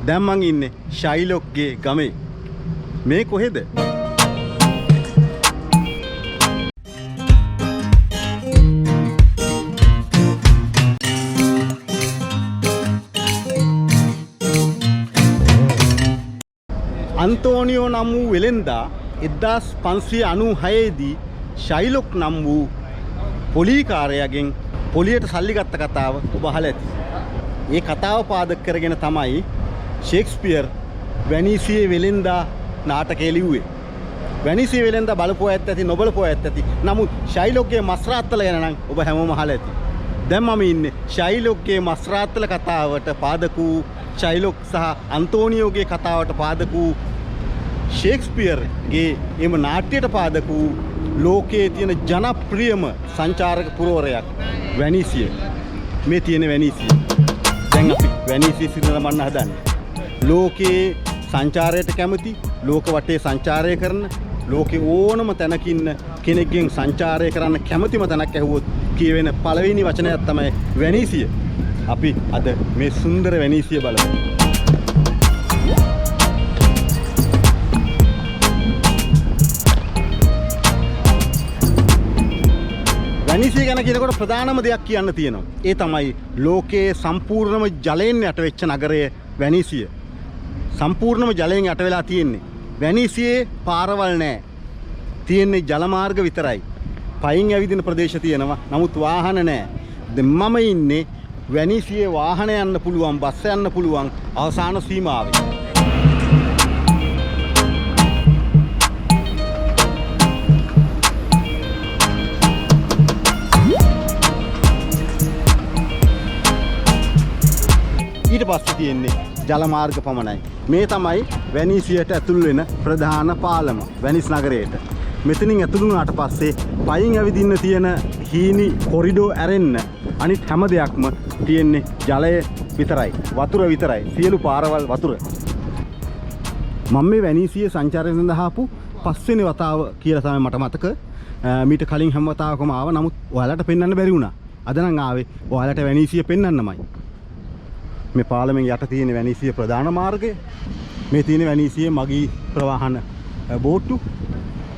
දැන් මං ඉන්නේ ෂයිලොක්ගේ ගමේ. මේ කොහෙද? අන්තෝනියෝ නම් වූ වෙලෙන්දා 1596 දී ෂයිලොක් නම් වූ පොලිකාරයාගෙන් පොලියට සල්ලි ගත්ත කතාව ඔබ අහලා ඇති. ඒ කතාව පාදක කරගෙන තමයි ෂේක්ස්පියර් වැනීසියේ වෙලෙන්දා නාටකය ලිව්වේ. වැනීසියේ වෙලෙන්දා බලපුවා ඇත්ත නොබලපුවා ඇත්ත. නමුත් ෂයිලොක්ගේ මස්රාත්තල ගැන නම් ඔබ හැමෝම අහලා ඇති. දැන් මම ඉන්නේ ෂයිලොක්ගේ මස්රාත්තල කතාවට පාදක වූ ෂයිලොක් සහ අන්තෝනියෝගේ කතාවට පාදක වූ ෂේක්ස්පියර්ගේ එම නාට්‍යයට පාදක වූ ලෝකයේ තියෙන ජනප්‍රියම සංචාරක පුරවරයක් වැනීසිය. මේ තියෙන වැනීසිය. දැන් අපි වැනීසිය සිරමන්න හදන්නේ. ලෝකයේ සංචාරයට කැමති, ලෝක වටේ සංචාරය කරන, ලෝකේ ඕනම තැනක ඉන්න කෙනෙක්ගෙන් සංචාරය කරන්න කැමතිම තැනක් ඇහුවොත් කියවෙන පළවෙනි වචනයක් තමයි වැනීසිය. අපි අද මේ සුන්දර වැනීසිය බලමු. වැනීසිය ගැන කියනකොට ප්‍රධානම දෙයක් කියන්න තියෙනවා. ඒ තමයි ලෝකයේ සම්පූර්ණම ජලයෙන් යට වෙච්ච නගරය වැනීසිය. සම්පූර්ණම ජලයෙන් යට වෙලා තියෙන්නේ. වැනීසියේ පාරවල් නැහැ. තියෙන්නේ ජල මාර්ග විතරයි. පයින් ඇවිදින ප්‍රදේශ තියෙනවා. නමුත් වාහන නැහැ. දැන් මම ඉන්නේ වැනීසියේ වාහන යන්න පුළුවන්, බස් යන්න පුළුවන් අවසාන සීමාවේ. ඊට පස්සේ තියෙන්නේ ජල මාර්ග පමණයි. මේ තමයි වැනීසියට ඇතුල් වෙන ප්‍රධාන පාලම වැනිස් නගරයට. මෙතනින් ඇතුළු වුණාට පස්සේ පයින් ඇවිදින්න තියෙන හීනි කොරිඩෝ ඇරෙන්න අනිත් හැම දෙයක්ම තියෙන්නේ ජලය විතරයි, වතුර විතරයි. සියලු පාරවල් වතුර. මම මේ වැනීසිය සංචාරය සඳහා ආපු පස්වෙනි වතාව කියලා තමයි මට මතක. මීට කලින් හැම වතාවකම ආවා. නමුත් ඔයාලට පෙන්වන්න බැරි වුණා. අද නම් ආවේ ඔයාලට වැනීසිය පෙන්වන්නමයි. මේ පාලමෙන් යට තියෙන වැනීසිය ප්‍රධාන මාර්ගය. මේ තියෙන වැනීසිය මගී ප්‍රවාහන බෝට්ටු.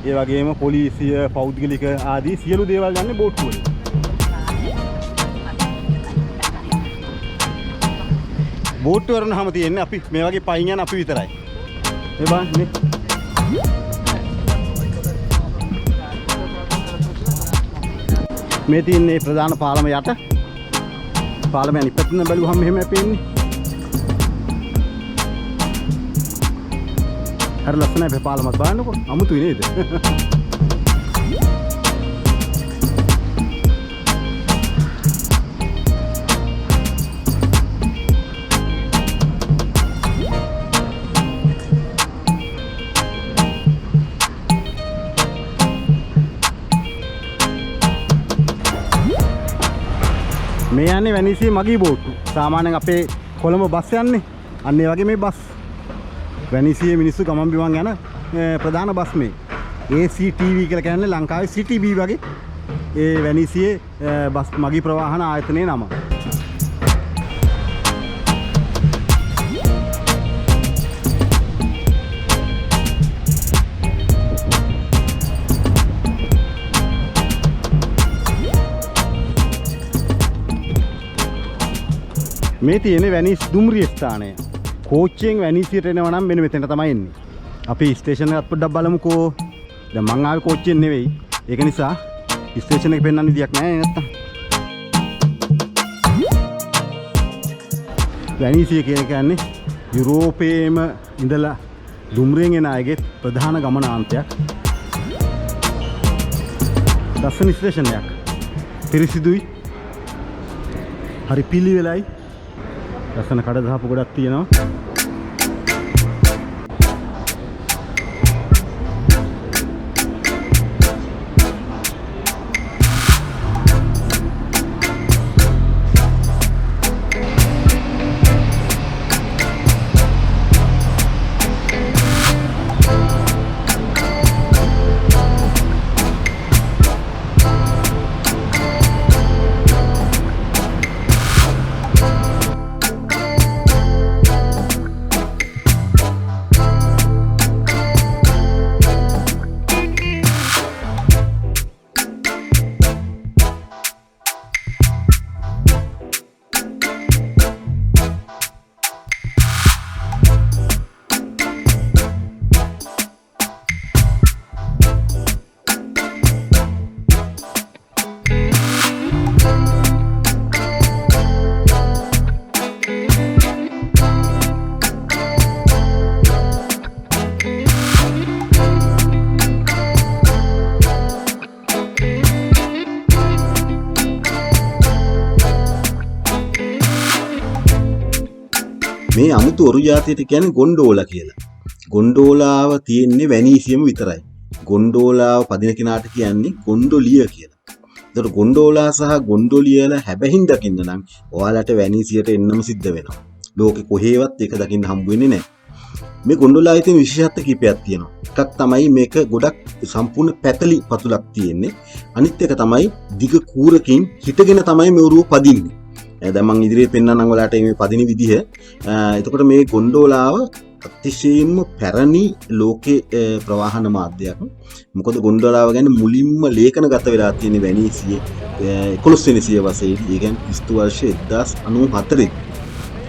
ඒ වගේම පොලිසිය, පෞද්ගලික ආදී සියලු දේවල් යන්නේ බෝට්ටු වලින්. බෝට්ටු වරනහම තියෙන්නේ අපි මේ වගේ පයින් යන අපි විතරයි. මේ බලන්න මේ. මේ තියෙන්නේ ප්‍රධාන පාලම යට. පාලම අනිත් පැත්තෙන් බැලුවහම මෙහෙම පේන්නේ. හරි ලස්සනයි මේ පාලමත් බලන්නකො. අමුතුයි නේද? මේ යන්නේ වැනීසියේ මගී බෝට්ටු. සාමාන්‍යයෙන් අපේ කොළඹ බස් යන්නේ. අන්න ඒ වගේ මේ බස්. වැනීසියේ මිනිස්සු ගමන් බිමන් යන ප්‍රධාන බස් මේ. ACTV කියලා කියන්නේ ලංකාවේ CTB වගේ ඒ වැනීසියේ බස් මගී ප්‍රවාහන ආයතනයේ නම. මේ තියෙන්නේ වැනීස් දුම්රිය ස්ථානය. කෝච්චියෙන් වැනීසියට එනවා නම් මෙන්න මෙතන තමයි එන්නේ. අපි ස්ටේෂන් එකත් පොඩ්ඩක් බලමුකෝ. දැන් මං ආවේ කෝච්චියෙන් නෙවෙයි. ඒක නිසා ස්ටේෂන් එක පෙන්වන්න විදියක් නැහැ නැත්තම්. වැනීසිය කියන්නේ යුරෝපයේම ඉඳලා දුම්රියෙන් එන අයගේ ප්‍රධාන ගමනාන්තයක්. ලස්සන ස්ටේෂන් එකක්. පිරිසිදුයි. හරි පිළිවෙලයි. ලස්සන කඩ දාපු ගොඩක් තියෙනවා. මේ අමුතු ඔරු ජාතියට කියන්නේ ගොන්ඩෝලා කියලා. ගොන්ඩෝලාව තියෙන්නේ වැනීසියම විතරයි. ගොන්ඩෝලාව පදින කෙනාට කියන්නේ ගොන්ඩොලිය කියලා. ඒතකොට ගොන්ඩෝලා සහ ගොන්ඩොලියල හැබැහින් දකින්න නම් ඔයාලට වැනීසියට එන්නම සිද්ධ වෙනවා. ලෝකෙ කොහේවත් ඒක දකින්න හම්බ වෙන්නේ නැහැ. මේ ගොන්ඩෝලාවේ තියෙන විශේෂත්ව කිහිපයක් තියෙනවා. එකක් තමයි මේක ගොඩක් සම්පූර්ණ පැතලි පතුලක් තියෙන්නේ. අනිත් එක තමයි දිග කූරකින් හිටගෙන තමයි මේ ඔරුව පදින්නේ. දැන් මම ඉදිරියේ පෙන්නන්නම් ඔයාලට මේ පදින විදිහ. එතකොට මේ ගොන්ඩෝලාව අතිශයින්ම පැරණි ලෝකේ ප්‍රවාහන මාධ්‍යයක්. මොකද ගොන්ඩෝලාව ගැන මුලින්ම ලේඛනගත වෙලා තියෙන වැනීසියේ 11 වෙනි සියවසේදී. ඒ කියන්නේ ක්‍රිස්තු වර්ෂ 1094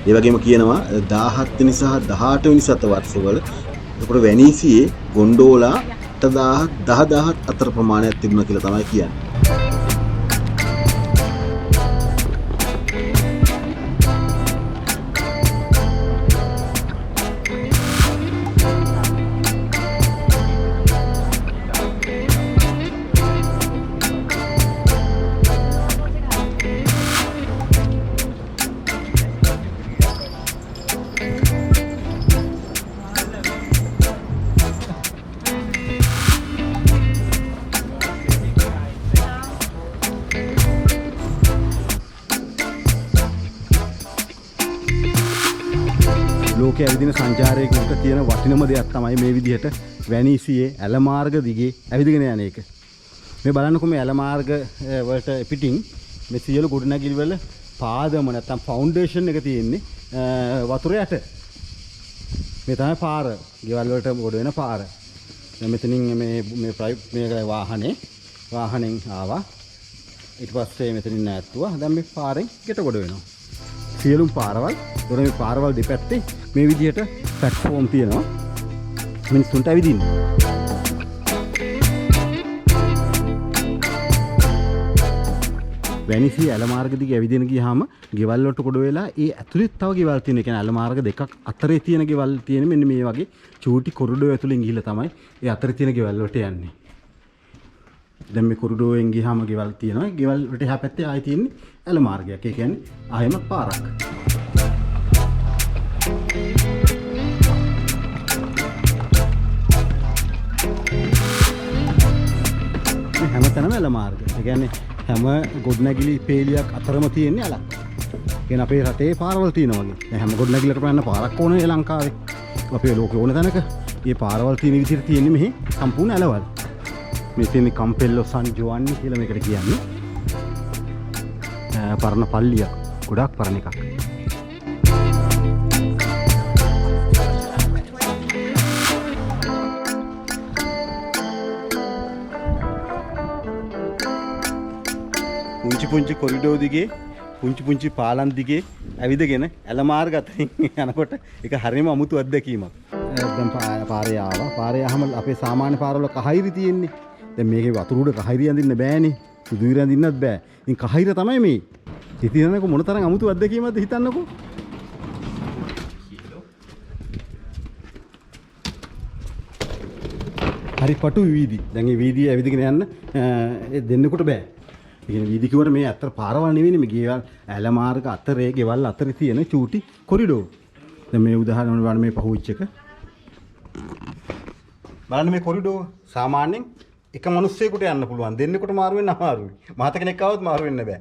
ඒ වගේම කියනවා 17 වෙනි සහ 18 වෙනි සතවර්ෂවල එතකොට වැනීසියේ ගොන්ඩෝලා 8000 10000 අතර ප්‍රමාණයක් තිබුණා කියලා තමයි කියන්නේ. ලෝකයේ ඇවිදින සංචාරයකට තියෙන වටිනම දෙයක් තමයි මේ විදිහට වැනීසියේ ඇල මාර්ග දිගේ ඇවිදගෙන යන එක. මේ බලන්නකො මේ ඇල මාර්ග වලට පිටින් මේ සියලු ගොඩනැගිලි වල පාදම නැත්තම් ෆවුන්ඩේෂන් එක තියෙන්නේ වතුර යට. මේ තමයි පාර. ගෙවල් වලට ගොඩ වෙන පාර. දැන් මෙතනින් මේ වාහනෙන් ආවා. ඊට පස්සේ මෙතනින් නැත්තුවා. දැන් මේ පාරෙන් ගෙට ගොඩ වෙනවා. සියලුම පාරවල් දොර මේ පාරවල් දෙපැත්තේ මේ විදිහට ප්ලැට්ෆෝම් තියෙනවා මිනිස්සුන්ට ඇවිදින්න. වැනිසි ඇල මාර්ග දිගේ ඇවිදින ගියාම ගෙවල් වලට කොට වෙලා ඒ ඇතුළේ තව ගෙවල් තියෙන. ඒ කියන්නේ ඇල මාර්ග දෙකක් අතරේ තියෙන ගෙවල් තියෙන මෙන්න මේ වගේ චූටි කොරිඩෝ ඇතුලෙන් ගිහිල්ලා තමයි ඒ අතරේ තියෙන ගෙවල් වලට යන්නේ. දැන් මේ කොරිඩෝයෙන් ගියාම ගෙවල් තියෙනවා. ගෙවල් වලට එහා පැත්තේ ආයෙ තියෙන්නේ ඇල මාර්ගයක්. ඒ කියන්නේ ආයෙම පාරක්. මේ හැමතැනම ඇල මාර්ග. ඒ කියන්නේ හැම ගොඩනැගිලි පේලියක් අතරම තියෙන්නේ ඇලක්. කියන අපේ රටේ පාරවල් තියෙනවා වගේ. දැන් හැම ගොඩනැගිල්ලකටම යන්න පාරක් ඕනේ ලංකාවේ. අපේ ලෝකේ ඕන තැනක මේ පාරවල් තියෙන විදිහට තියෙන්නේ මෙහි සම්පූර්ණ ඇලවල්. මේ තියෙන්නේ කම්පෙල්ලෝ සන් ජෝවන්නි කියලා මේකට කියන්නේ. පරණ පල්ලියක්. ගොඩක් පරණ එකක්. පුංචි කොරිඩෝ දිගේ පුංචි පාලම් දිගේ ඇවිදගෙන ඇල මාර්ග අතරින් යනකොට ඒක හරියම අමුතු අත්දැකීමක්. දැන් පාරේ ආවා. පාරේ ආවම අපේ සාමාන්‍ය පාරවල කහයිරි තියෙන්නේ. දැන් මේකේ වතුර උඩ කහයිරි අඳින්න බෑනේ. සුදු ඉර අඳින්නත් බෑ. ඉතින් කහයිර තමයි මේ. ඉතින්නකො මොන තරම් අමුතු අත්දැකීමක්ද හිතන්නකෝ. හරි පටු වීදි. දැන් මේ වීදිය ඇවිදගෙන යන්න දෙන්නෙකුට බෑ. ඒ කියන්නේ වීදි කිව්වට මේ අතර පාරවල් නෙවෙයි මේ ගෙවල් ඇල මාර්ග අතරේ ගෙවල් අතරේ තියෙන චූටි කොරිඩෝ. දැන් මේ උදාහරණ වල මේ පහුවිච් එක. බලන්න මේ කොරිඩෝ සාමාන්‍යයෙන් එක මිනිස්සෙකුට යන්න පුළුවන්. දෙන්නෙකුට මාරු වෙන්න අමාරුයි. මහත කෙනෙක් ආවොත් මාරු වෙන්න බෑ.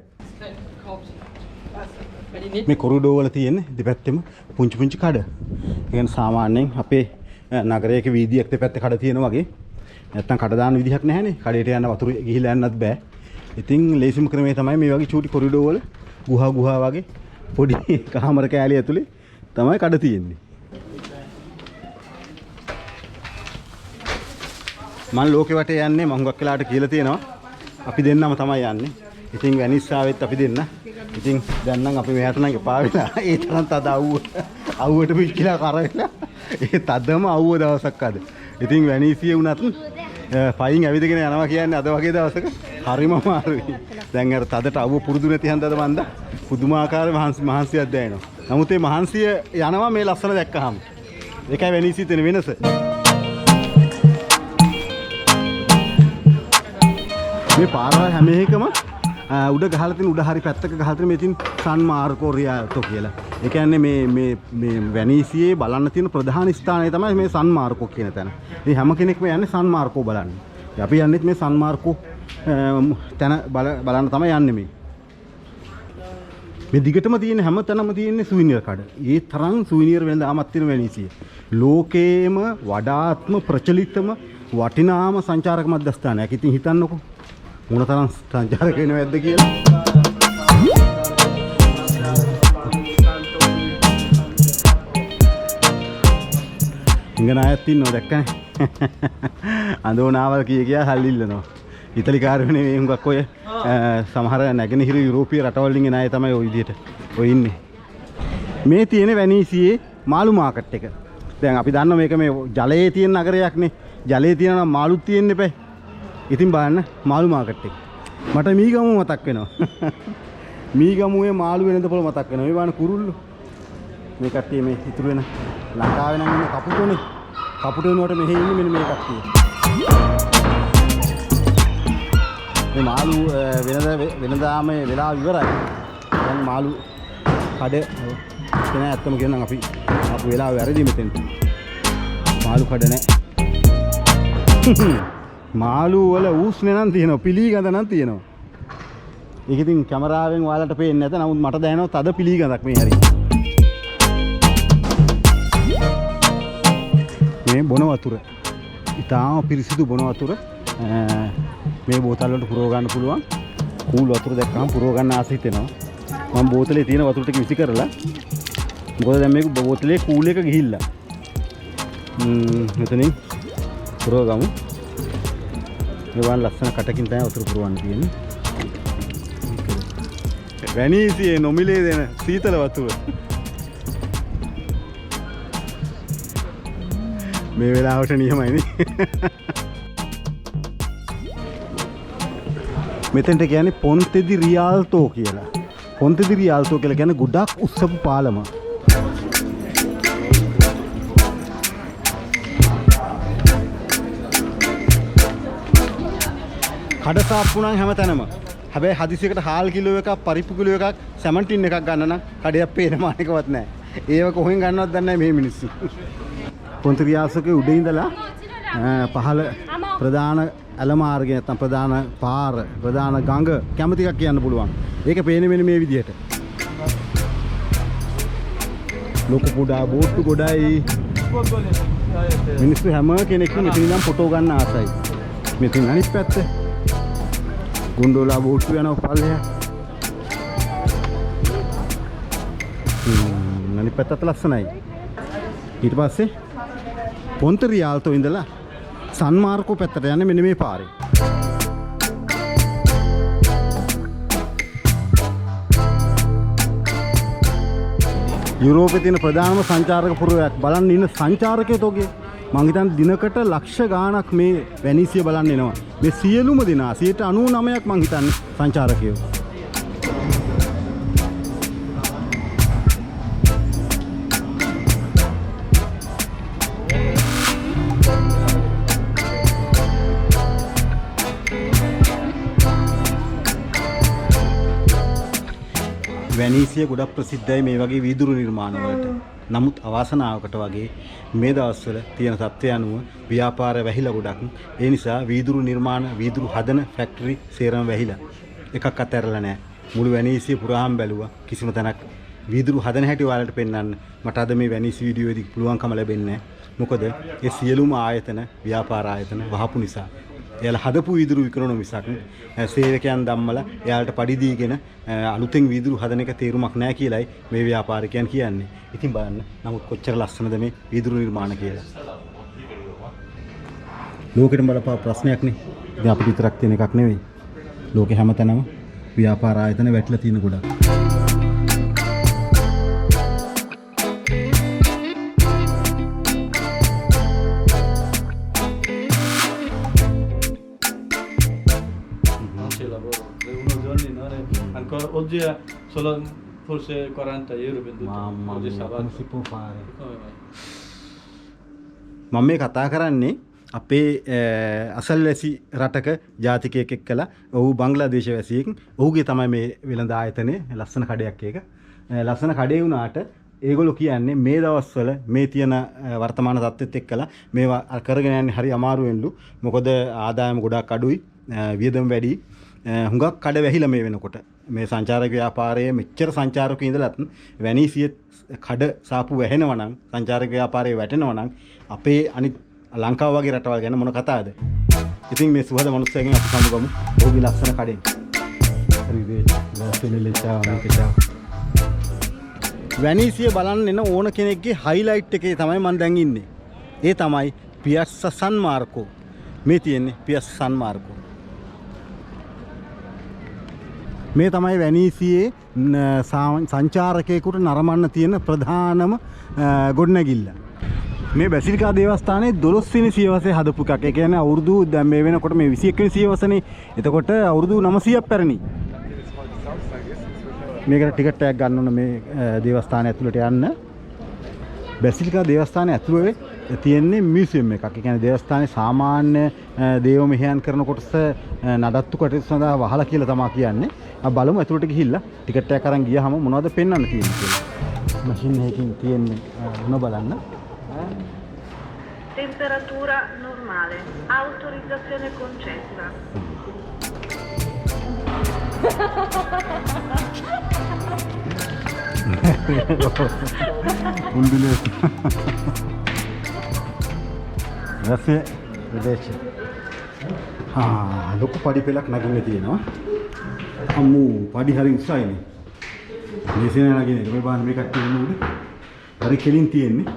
මේ කොරිඩෝ වල තියෙන දෙපැත්තෙම පුංචි කඩ. ඒ කියන්නේ සාමාන්‍යයෙන් අපේ නගරයක වීදියක් දෙපැත්තේ කඩ තියෙනවා වගේ. නැත්තම් කඩ දාන විදිහක් නැහැනේ. කඩේට යන්න වතුර ගිහිලා යන්නත් බෑ. ඉතින් ලේසිම ක්‍රමය තමයි මේ වගේ චූටි කොරිඩෝ වල ගුහා වගේ පොඩි කාමර කෑලි ඇතුලේ තමයි කඩ තියෙන්නේ. මම ලෝකෙ වටේ යන්නේ මම හුඟක් වෙලාට කියලා තියෙනවා. අපි දෙන්නම තමයි යන්නේ. ඉතින් වැනිස්සාවෙත් අපි දෙන්න. ඉතින් දැන් නම් අපි මෙයාට නම් එපා වෙලා ඒ තරම් තද අවුවට පිච්චිලා කරලා ඒ තදම අවුව දවසක් අද. ඉතින් වැනීසිය වුණත් පයින් ඇවිදගෙන යනවා කියන්නේ අද වගේ දවසක හරිම අමාරුයි. දැන් අර තදට අවුව පුරුදු නැති හන්දද මන්ද පුදුමාකාර මහන්සියක් දැනෙනවා. නමුත් මේ මහන්සිය යනවා මේ ලස්සන දැක්කහම. ඒකයි වැනීසිය තියෙන වෙනස. මේ පාරවල් හැම එකම උඩ ගහලා තියෙන උඩ හරි පැත්තක ගහලා තියෙන මේ තින් සන් මාර්කෝ රියාල්ටෝ කියලා. ඒ කියන්නේ මේ වැනීසියේ බලන්න තියෙන ප්‍රධාන ස්ථානය තමයි මේ සන් මාර්කෝ කියන තැන. ඉතින් හැම කෙනෙක්ම යන්නේ සන් මාර්කෝ බලන්න. අපි යන්නේත් මේ සන් මාර්කෝ තැන බලන්න තමයි යන්නේ මේ. මේ දිගටම තියෙන හැම තැනම තියෙන සුවිනියර් කඩ. ඒ තරම් සුවිනියර් වෙළඳාමක් තියෙන වෙනීසිය. ලෝකේම වඩාත්ම ප්‍රචලිතම වටිනාම සංචාරක මධ්‍යස්ථානයක්. ඉතින් හිතන්නකෝ මොන තරම් සංචාරක වෙනවද කියලා. ඉංගන අයත් ඉන්නව දැක්කනේ. අඳෝනාවල් කියා සල්ලි ඉල්ලනවා. ඉතලි කාර්යනේ මේ හුඟක් ඔය සමහර නැගෙනහිර යුරෝපීය රටවල් වලින් එන අය තමයි ওই විදිහට ඔය ඉන්නේ. මේ තියෙන වැනීසියේ මාළු මාකට් එක. දැන් අපි දන්නවා මේක මේ ජලයේ තියෙන නගරයක්නේ. ජලයේ තියෙන නම් මාළුත් තියෙන්න එපා. ඉතින් බලන්න මාළු මාකට් එක. මට මීගමුව මතක් වෙනවා. මීගමුවේ මාළු වෙනදපොළ මතක් වෙනවා. මේ වань කුරුල්ලෝ. මේ කට්ටිය මේ ඉතුරු වෙන ලංකාවේ නම් ඉන්න කපුටෝනේ. කපුටෝ වෙනුවට මෙහෙ ඉන්නේ මෙන්න මේ කට්ටිය. මේ මාළු වෙනදාම වෙලා ඉවරයි. දැන් මාළු කඩ කියන ඇත්තම කියනනම් අපි ආපු වෙලාව වැරදි මෙතෙන්ට. මාළු කඩ නැහැ. මාළු වල ඌස්නේ නම් තියෙනවා, පිළිගඳ නම් තියෙනවා. ඒක ඉතින් කැමරාවෙන් ඔයාලට පේන්නේ නැත. නමුත් මට දැනෙනවා තද පිළිගඳක් මේ හැරි. මේ බොන වතුර. ඉතාලම පිරිසිදු බොන වතුර. මේ බෝතල් වලට පුරව ගන්න පුළුවන්. කූල් වතුර දැක්කම පුරව ගන්න ආස හිතෙනවා. මම බෝතලේ තියෙන වතුර ටික විසි කරලා මොකද දැන් මේක බෝතලේ කූල් එක ගිහිල්ලා. මෙතනින් පුරව ගමු. මේ වන් ලස්සන කටකින් තමයි වතුර පුරවන්න තියෙන්නේ. වැනීසියේ නොමිලේ දෙන සීතල වතුර. මේ වෙලාවට නියමයිනේ. මෙතෙන්ට කියන්නේ පොන්තෙදි රියාල්තෝ කියලා. පොන්තෙදි රියාල්තෝ කියලා කියන්නේ ගොඩක් උස්සපු පාලම. කඩ සාප්පු නම් හැමතැනම. හැබැයි හදිසියකට හාල් කිලෝ එකක්, පරිප්පු කිලෝ එකක්, සැමන්ටින් එකක් ගන්න නම් කඩයක් පේන මානකවත් නැහැ. ඒව කොහෙන් ගන්නවද දන්නේ නැහැ මේ මිනිස්සු. පොන්තෙදි රියාල්තෝගේ උඩ ඉඳලා පහළ ප්‍රධාන ඇල මාර්ගය නැත්නම් ප්‍රධාන පාර, ප්‍රධාන ගඟ කැමති එකක් කියන්න පුළුවන්. ඒක පේන්නේ මෙන්න මේ විදිහට. ලොකු කුඩා බෝට්ටු ගොඩයි. මිනිස්සු හැම කෙනෙක්ම මෙතන ඉඳන් ෆොටෝ ගන්න ආසයි. මෙතන අනිත් පැත්ත ගොන්ඩෝලා බෝට්ටු යනවා පල්ලෙහා. අනිත් පැත්තත් ලස්සනයි. ඊට පස්සේ පොන්තෙදි රියාල්තෝ ඉඳලා සන් මාර්කෝ පැත්තට යන්නේ මෙන්න මේ පාරේ. යුරෝපයේ තියෙන ප්‍රධානම සංචාරක පුරවැයක් බලන්න ඉන්න සංචාරකයෝ තෝගේ මං හිතන්නේ දිනකට ලක්ෂ ගාණක් මේ වැනීසිය බලන්න එනවා. මේ සියලුම දෙනා 99%ක් මං හිතන්නේ සංචාරකයෝ. වැනීසිය ගොඩක් ප්‍රසිද්ධයි මේ වගේ වීදුරු නිර්මාණ වලට. නමුත් අවාසනාවකට වගේ මේ දවස්වල තියෙන තත්ත්වය අනුව ව්‍යාපාරය වැහිලා ගොඩක්. ඒ නිසා වීදුරු නිර්මාණ, වීදුරු හදන ෆැක්ටරි සේරම වැහිලා. එකක් අතහැරලා නැහැ. මුළු වැනීසිය පුරාම බැලුවා. කිසිම තැනක් වීදුරු හදන හැටි ඔයාලට පෙන්වන්න මට අද මේ වැනීසි වීඩියෝෙදි පුළුවන්කම ලැබෙන්නේ නැහැ. මොකද ඒ සියලුම ආයතන, ව්‍යාපාර ආයතන වහපු නිසා. එයාලා හදපු වීදුරු විකුණන මිසක් සේවකයන් ධම්මලා එයාලට පඩි දීගෙන අලුතෙන් වීදුරු හදන එක තේරුමක් නැහැ කියලායි මේ ව්‍යාපාරිකයන් කියන්නේ. ඉතින් බලන්න නමුත් කොච්චර ලස්සනද මේ වීදුරු නිර්මාණ කියලා. ලෝකෙටම බලපා ප්‍රශ්නයක්නේ. ඉතින් අපිට විතරක් තියෙන එකක් නෙවෙයි. ලෝකේ හැමතැනම ව්‍යාපාර ආයතන වැටලා තියෙන ගොඩක්. Oggi è solo forse 40 euro venduto. Mamma Oggi mia, sabato. come si può fare? Come vai? මම මේ කතා කරන්නේ අපේ අසල්වැසි රටක ජාතිකයෙක් එක්කලා ඔහු බංග්ලාදේශ වැසියෙක්. ඔහුගේ තමයි මේ වෙළඳ ආයතනයේ ලස්සන කඩයක් එක. ලස්සන කඩේ වුණාට ඒගොල්ලෝ කියන්නේ මේ දවස්වල මේ තියෙන වර්තමාන තත්ත්වෙත් එක්කලා මේවා කරගෙන යන්නේ හරි අමාරුවෙන්ලු. මොකද ආදායම ගොඩක් අඩුයි, වියදම් වැඩි. හුඟක් කඩ වැහිලා මේ වෙනකොට. මේ සංචාරක ව්‍යාපාරයේ මෙච්චර සංචාරකයෝ ඉඳලත් වැනීසියේ කඩ සාපු වැහෙනවා නම්, සංචාරක ව්‍යාපාරයේ වැටෙනවා නම් අපේ අනිත් ලංකාව වගේ රටවල් ගැන මොන කතාවද? ඉතින් මේ සුහද මනුස්සයගෙන් අපි සමුගමු. ඔහුගේ ලස්සන කඩේ. වැනීසිය බලන්න එන ඕන කෙනෙක්ගේ හයිලයිට් එකේ තමයි මම දැන් ඉන්නේ. ඒ තමයි පියස්සා සන් මාර්කෝ. මේ තියෙන්නේ පියස්සා සන් මාර්කෝ. මේ තමයි වැනීසියේ සංචාරකයෙකුට නරඹන්න තියෙන ප්‍රධානම ගොඩනැගිල්ල. මේ බැසිලිකා දේවස්ථානයේ 12 වෙනි සියවසේ හදපු එකක්. ඒ කියන්නේ අවුරුදු දැන් මේ වෙනකොට මේ 21 වෙනි සියවසනේ. එතකොට අවුරුදු 900ක් පැරණි. මේකට ටිකට් එකක් ගන්න ඕන මේ දේවස්ථානය ඇතුළට යන්න. බැසිලිකා දේවස්ථානය ඇතුළේ තියෙන්නේ මියුසියම් එකක්. ඒ කියන්නේ දේවස්ථානයේ සාමාන්‍ය දේව මෙහෙයන් කරන කොටස නඩත්තු කටයුතු සඳහා වහලා කියලා තමයි කියන්නේ. අපි බලමු ඇතුළට ගිහිල්ලා ටිකට් එකක් අරන් ගියාම මොනවද පෙන්වන්න තියෙන්නේ කියලා. මැෂින් එකකින් තියෙන්නේ මොන බලන්න. Temperatura normale. Autorizzazione concessa. උන්දුලේ. රසය ප්‍රදේශ. ලොකු පඩි පෙලක් නගින්න තියෙනවා. අම්මෝ පඩි හරි උසයිනේ. මේසෙන් නගින එක මේ බාන මේ කට්ටිය ඉන්න උඩ. හරි කෙලින් තියෙන්නේ.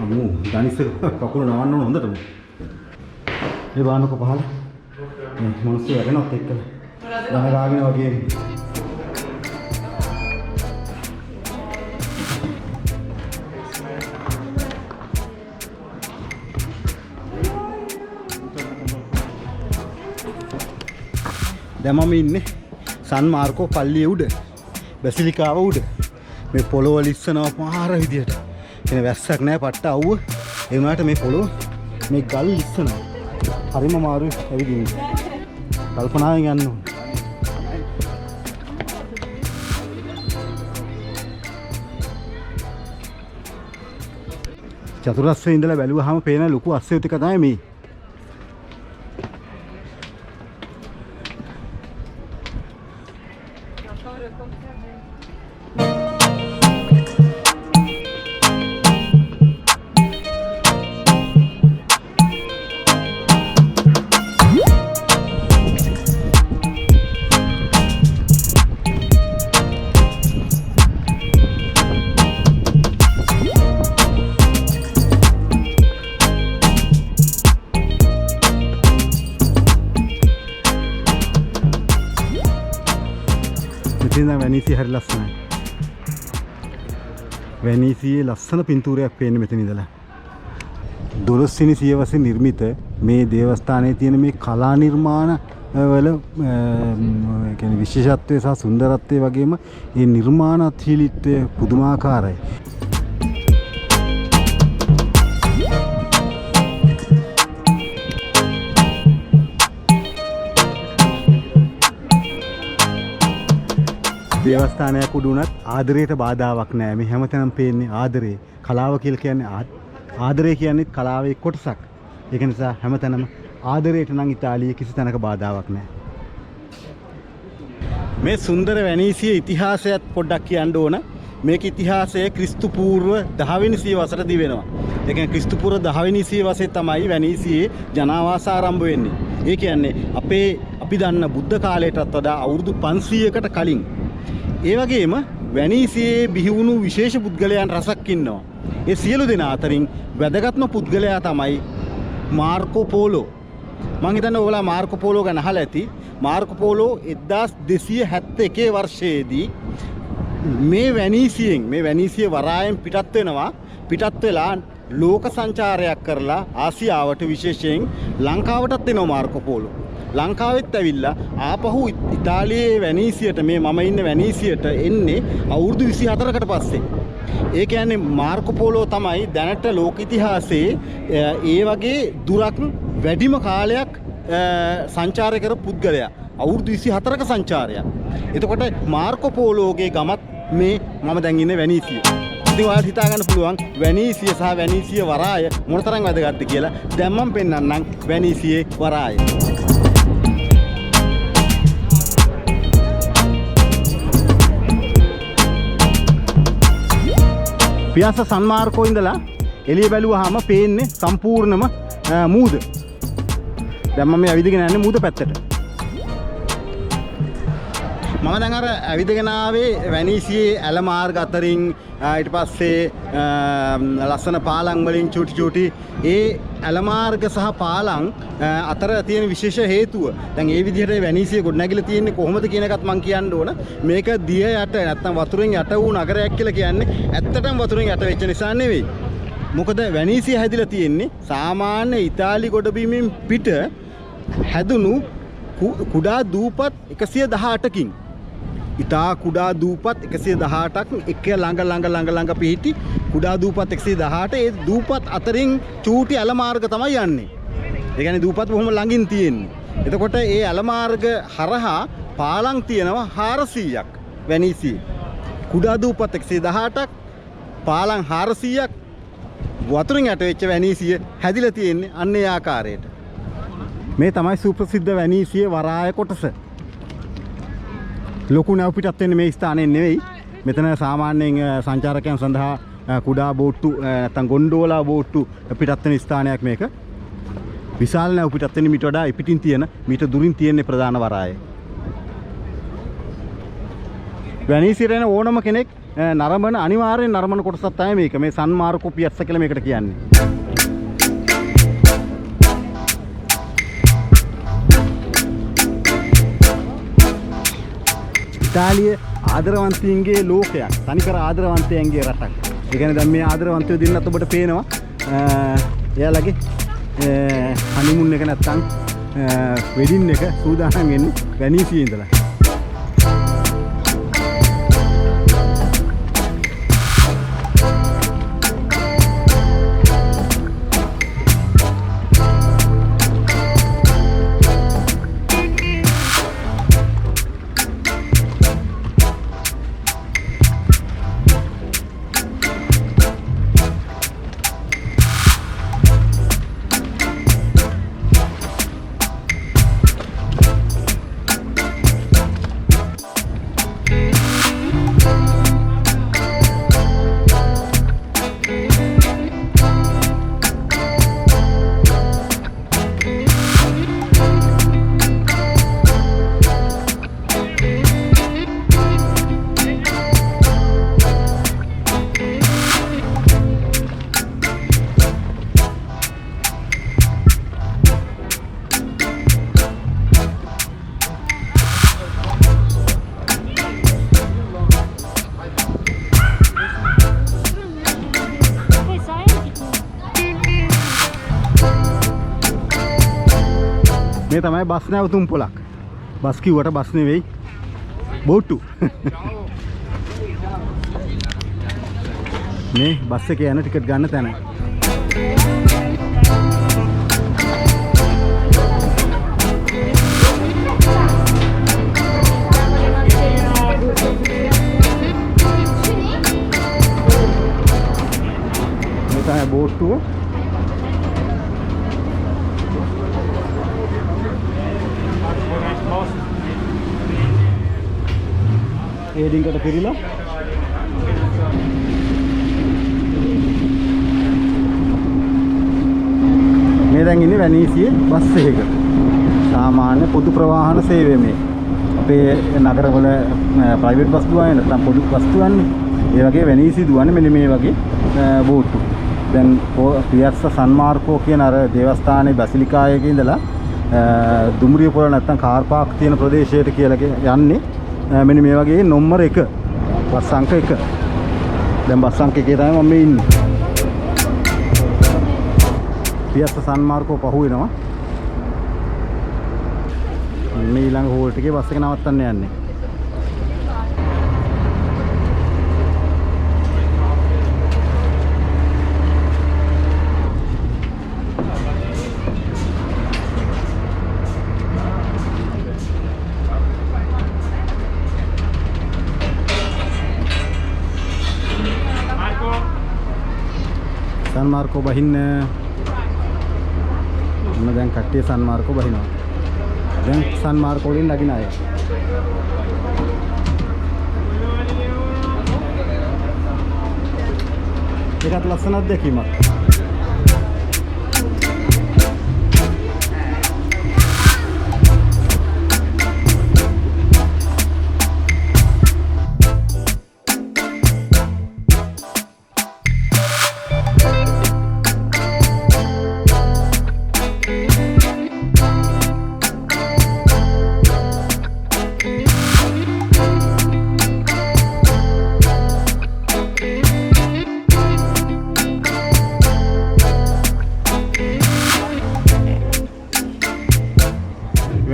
අම්මෝ දනිස්ස කකුල නවන්න ඕන හොඳටම. මේ බානක පහල. මේ මොනස්ස වැටෙනවත් එක්කලා. දන ගාගෙන වගේ. දැන් මම ඉන්නේ සන් මාර්කෝ පල්ලිය උඩ. බැසිලිකාව උඩ. මේ පොළොව ලිස්සනවා පාර විදියට. එන වැස්සක් නැහැ පට්ට අවුව. ඒ වුණාට මේ පොළොව මේ ගල් ලිස්සනවා. හරිම අමාරුයි ඇවිදින්න. කල්පනාවෙන් යන්න ඕනේ. චතුරස්‍රයේ ඉඳලා බැලුවාම පේන ලොකු අස්සෙ ටික තමයි මේ. වැනීසිය හරි ලස්සනයි. වැනීසියේ ලස්සන පින්තූරයක් පේන්නේ මෙතන ඉඳලා. 12 වෙනි සියවසේ නිර්මිත මේ දේවස්ථානයේ තියෙන මේ කලා නිර්මාණ වල කියන්නේ විශේෂත්වය සහ සුන්දරත්වය වගේම මේ නිර්මාණශීලීත්වය පුදුමාකාරයි. දේවස්ථානයක් උඩ උනත් ආදරයට බාධාවක් නැහැ. මේ හැමතැනම පේන්නේ ආදරේ. කලාව කියලා කියන්නේ ආදරය කියන්නේ කලාවේ කොටසක්. ඒක නිසා හැමතැනම ආදරයට නම් ඉතාලියේ කිසි තැනක බාධාවක් නැහැ. මේ සුන්දර වැනීසියේ ඉතිහාසයත් පොඩ්ඩක් කියන්න ඕන. මේක ඉතිහාසය ක්‍රිස්තු පූර්ව 10 වෙනි සියවසටදී වෙනවා. ඒ කියන්නේ ක්‍රිස්තු පූර්ව 10 වෙනි සියවසේ තමයි වැනීසියේ ජනාවාස ආරම්භ වෙන්නේ. ඒ කියන්නේ අපි දන්න බුද්ධ කාලයටත් වඩා අවුරුදු 500කට කලින්. ඒ වගේම වැනීසියේ බිහි වුණු විශේෂ පුද්ගලයන් රසක් ඉන්නවා. ඒ සියලු දෙනා අතරින් වැදගත්ම පුද්ගලයා තමයි මාර්කෝ පෝලෝ. මම හිතන්නේ ඔයාලා මාර්කෝ පෝලෝ ගැන අහලා ඇති. මාර්කෝ පෝලෝ 1271 වර්ෂයේදී මේ වැනීසිය වරායෙන් පිටත් වෙලා ලෝක සංචාරයක් කරලා ආසියාවට විශේෂයෙන් ලංකාවටත් එනවා මාර්කෝ පෝලෝ. ලංකාවෙත් ඇවිල්ලා ආපහු ඉතාලියේ වැනීසියට මේ මම ඉන්න වැනීසියට එන්නේ අවුරුදු 24කට පස්සේ. ඒ කියන්නේ මාර්කෝ පෝලෝ තමයි දැනට ලෝක ඉතිහාසයේ ඒ වගේ දුරක් වැඩිම කාලයක් සංචාරය කරපු පුද්ගලයා. අවුරුදු 24ක සංචාරයක්. එතකොට මාර්කෝ පෝලෝගේ ගමත් මේ මම දැන් ඉන්නේ වැනීසිය. ඉතින් ඔයාලට හිතා ගන්න පුළුවන් වැනීසිය සහ වැනීසිය වරාය මොනතරම් වැදගත්ද කියලා. දැන් මම පෙන්නන්නම් වැනීසියේ වරාය. පියාස සන් මාර්කෝ ඉඳලා එළිය බැලුවාම පේන්නේ සම්පූර්ණම මූද. දැන් මම මේ ඇවිදගෙන යන්නේ මූද පැත්තට. මම දැන් අර ඇවිදගෙන ආවේ වැනීසියේ ඇල මාර්ග අතරින් ඊට පස්සේ ලස්සන පාලම් වලින් චූටි ඒ ඇල මාර්ග සහ පාලම් අතර තියෙන විශේෂ හේතුව දැන් ඒ විදිහට වැනීසිය ගොඩනැගිලා තියෙන්නේ කොහොමද කියන එකත් මම කියන්න ඕන. මේක දිය යට නැත්තම් වතුරෙන් යට වූ නගරයක් කියලා කියන්නේ ඇත්තටම වතුරෙන් යට වෙච්ච නිසා නෙවෙයි. මොකද වැනීසිය හැදිලා තියෙන්නේ සාමාන්‍ය ඉතාලි ගොඩබිමෙන් පිට හැදුණු කුඩා දූපත් 118කින්. ඉතා කුඩා දූපත් 118ක් එක ළඟ පිහිටි කුඩා දූපත් 118 ඒ දූපත් අතරින් චූටි ඇල මාර්ග තමයි යන්නේ. ඒ කියන්නේ දූපත් බොහොම ළඟින් තියෙන්නේ. එතකොට ඒ ඇල මාර්ග හරහා පාලම් තියෙනවා 400ක් වැනීසියේ. කුඩා දූපත් 118ක් පාලම් 400ක් වතුරින් යට වෙච්ච වැනීසිය හැදිලා තියෙන්නේ අන්න ඒ ආකාරයට. මේ තමයි සුප්‍රසිද්ධ වැනීසියේ වරාය කොටස. ලොකු නැව් පිටත් වෙන්නේ මේ ස්ථානයේ නෙවෙයි. මෙතන සාමාන්‍යයෙන් සංචාරකයන් සඳහා කුඩා බෝට්ටු නැත්නම් ගොන්ඩෝලා බෝට්ටු පිටත් වෙන ස්ථානයක් මේක. විශාල නැව් පිටත් වෙන්නේ මීට වඩා පිටින් තියෙන මීට දුරින් තියෙන ප්‍රධාන වරාය. වැනීසියට එන ඕනම කෙනෙක් නරඹන අනිවාර්යෙන් නරඹන කොටසක් තමයි මේක. මේ සන් මාර්කෝ පියස්ස කියලා මේකට කියන්නේ. ඉතාලිය ආදරවන්තයින්ගේ ලෝකයක්. තනිකර ආදරවන්තයන්ගේ රටක්. ඒ කියන්නේ දැන් මේ ආදරවන්තයෝ දෙන්නත් ඔබට පේනවා. එයාලගේ හනිමුන් එක නැත්තම් වෙඩින් එක සූදානම් වෙන්නේ වැනීසියේ ඉඳලා. මේ තමයි බස් නැවතුම් පොලක්. බස් කිව්වට බස් නෙවෙයි බෝට්ටු. මේ බස් එකේ යන ටිකට් ගන්න තැන. මේ තමයි බෝට්ටුව. ඒඩින්කට පිරිලා මේ දැන් ඉන්නේ වැනීසියේ බස් එකක. සාමාන්‍ය පොදු ප්‍රවාහන සේවය මේ. අපේ නගරවල ප්‍රයිවට් බස් දුවන්නේ නැත්නම් පොදු බස් දුවන්නේ. ඒ වගේ වැනීසිය දුවන්නේ මෙන්න මේ වගේ බෝට්ටු. දැන් පියස්සා සන් මාර්කෝ කියන අර දේවස්ථානයේ බැසිලිකායේ ඉඳලා දුම්රිය පොළ නැත්නම් කාර් පාක් තියෙන ප්‍රදේශයට කියලා යන්නේ. මෙන්න මේ වගේ නම්බර 1 බස් අංක 1. දැන් බස් අංක 1 තමයි මම ඉන්නේ. පියස්සා සන් මාර්කෝ පහු වෙනවා. මේ ඊළඟ හෝල්ට් එකේ බස් එක නවත්තන්න යන්නේ. San Marco බහින්න මොන දැන් කට්ටිය San Marco බහිනවා. දැන් San Marco වලින් නගින අය. ඒකත් ලස්සන අත්දැකීමක්.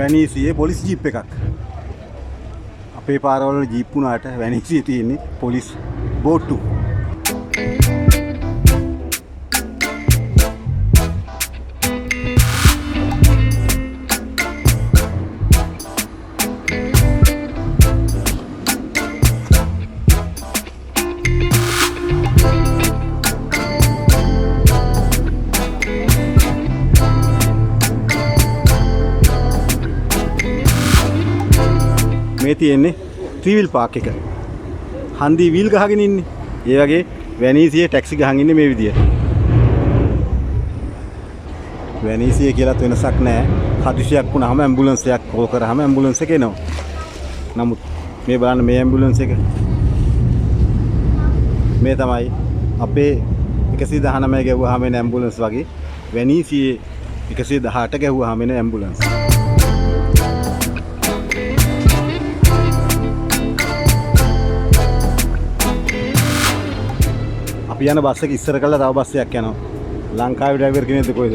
වැනීසියේ පොලිස් ජීප් එකක්. අපේ පාරවල ජීප් වුණාට වැනීසියේ තියෙන්නේ පොලිස් බෝට්ටු. මේ තියෙන්නේ ත්‍රිවිල් පාක් එක. හන්දි වීල් ගහගෙන ඉන්නේ. ඒ වගේ වැනීසියේ ටැක්සි ගහන් ඉන්නේ මේ විදියට. වැනීසියේ කියලාත් වෙනසක් නැහැ. හදිසියක් වුණාම ඇම්බුලන්ස් එකක් කෝල් කරාම ඇම්බුලන්ස් එක එනවා. නමුත් මේ බලන්න මේ ඇම්බුලන්ස් එක. මේ තමයි අපේ 119 ගැව්වහම එන ඇම්බුලන්ස් වගේ වැනීසියේ 118 ගැව්වහම එන ඇම්බුලන්ස්. අපි යන බස් එක ඉස්සර කළා තව බස් එකක් යනවා. ලංකාවේ ඩ්‍රයිවර් කෙනෙක්ද කොයිද?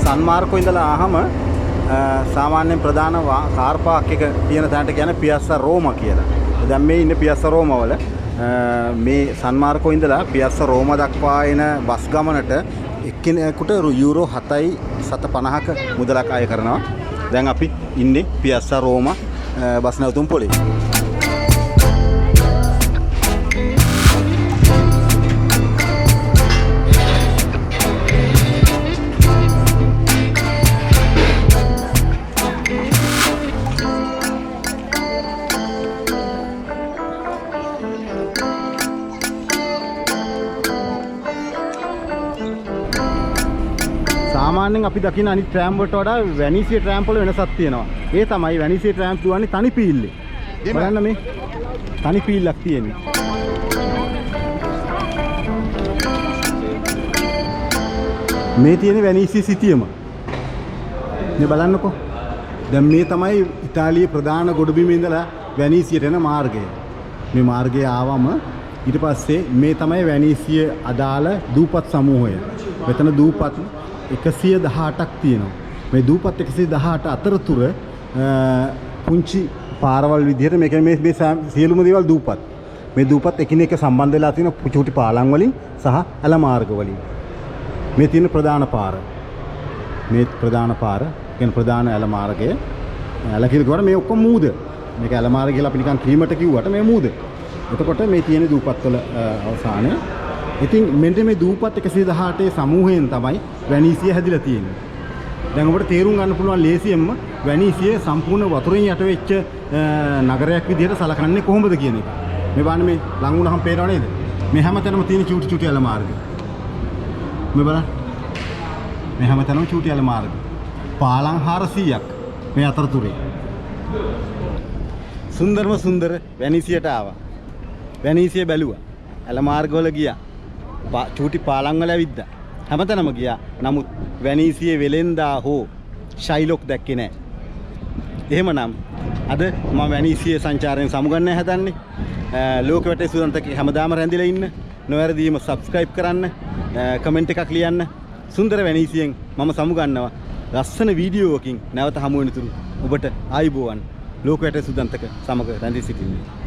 San Marco ඉඳලා ආහම සාමාන්‍යයෙන් ප්‍රධාන කාර් පාක් එක තියෙන තැනට කියන්නේ පියස්සා රෝමා කියලා. දැන් මේ ඉන්නේ පියස්සා රෝමා වල. මේ San Marco ඉඳලා පියස්සා රෝමා දක්වා එන බස් ගමනට එක්කෙනෙකුට යූරෝ 7.50ක මුදලක් අය කරනවා. දැන් අපි ඉන්නේ පියස්සා රෝමා බස් නැවතුම් පොලේ. සාමාන්‍යයෙන් අපි දකින අනිත් ට්‍රෑම් වලට වඩා වැනීසියේ ට්‍රෑම් වල වෙනසක් තියෙනවා. ඒ තමයි වැනීසියේ ට්‍රෑම් දුවන්නේ තනි පීල්ලේ. බලන්න මේ තනි පීල්ලක් තියෙන්නේ. මේ තියෙන වැනීසියේ සිටියම. මේ බලන්නකෝ. දැන් මේ තමයි ඉතාලියේ ප්‍රධාන ගොඩබිමේ ඉඳලා වැනීසියට එන මාර්ගය. මේ මාර්ගය ආවම ඊට පස්සේ මේ තමයි වැනීසිය අදාළ දූපත් සමූහය. මෙතන දූපත් 118ක් තියෙනවා. මේ දූපත් 118 අතරතුර පුංචි පාරවල් විදිහට මේ සියලුම දේවල් දූපත්. මේ දූපත් එකිනෙක සම්බන්ධ වෙලා තියෙන පුංචි පාලම් වලින් සහ ඇල මාර්ග වලින්. මේ තියෙන ප්‍රධාන පාර. මේ ප්‍රධාන පාර කියන ප්‍රධාන ඇල මාර්ගය. ඇල කියනකොට මේ ඔක්කොම මූද. මේක ඇල මාර්ගය කියලා අපි නිකන් කීමට කිව්වට මේ මූද. එතකොට මේ තියෙන දූපත් වල අවසානය. ඉතින් මෙන්න මේ දූපත් 118 සමූහයෙන් තමයි වැනීසිය හැදිලා තියෙන්නේ. දැන් ඔබට තේරුම් ගන්න පුළුවන් ලේසියෙන්ම වැනීසිය සම්පූර්ණ වතුරෙන් යට වෙච්ච නගරයක් විදිහට සලකන්නේ කොහොමද කියන එක. මේ බලන්න මේ ලඟ වුණාම පේනව නේද? මේ හැමතැනම තියෙන චූටි චූටි ඇල මාර්ග. මේ බලන්න. මේ හැමතැනම චූටි ඇල මාර්ග. පාලම් 400ක් මේ අතරතුරේ. සුන්දරම සුන්දර වැනීසියට ආවා. වැනීසිය බැලුවා. ඇල මාර්ග වල ගියා. චූටි පාලම් වල ඇවිද්දා. හැමතැනම ගියා. නමුත් වැනීසියේ වෙලෙන්දා හෝ ෂයිලොක් දැක්කේ නැහැ. එහෙමනම් අද මම වැනීසියේ සංචාරයෙන් සමුගන්න හදන්නේ. ලෝක වැටේ සුදන්තක හැමදාම රැඳිලා ඉන්න. නොවැරදීම subscribe කරන්න. කමෙන්ට් එකක් ලියන්න. සුන්දර වැනීසියෙන් මම සමුගන්නවා. ලස්සන වීඩියෝවකින් නැවත හමු වෙනතුරු ඔබට ආයුබෝවන්. ලෝක වැටේ සුදන්තක සමග රැඳී සිටින්න.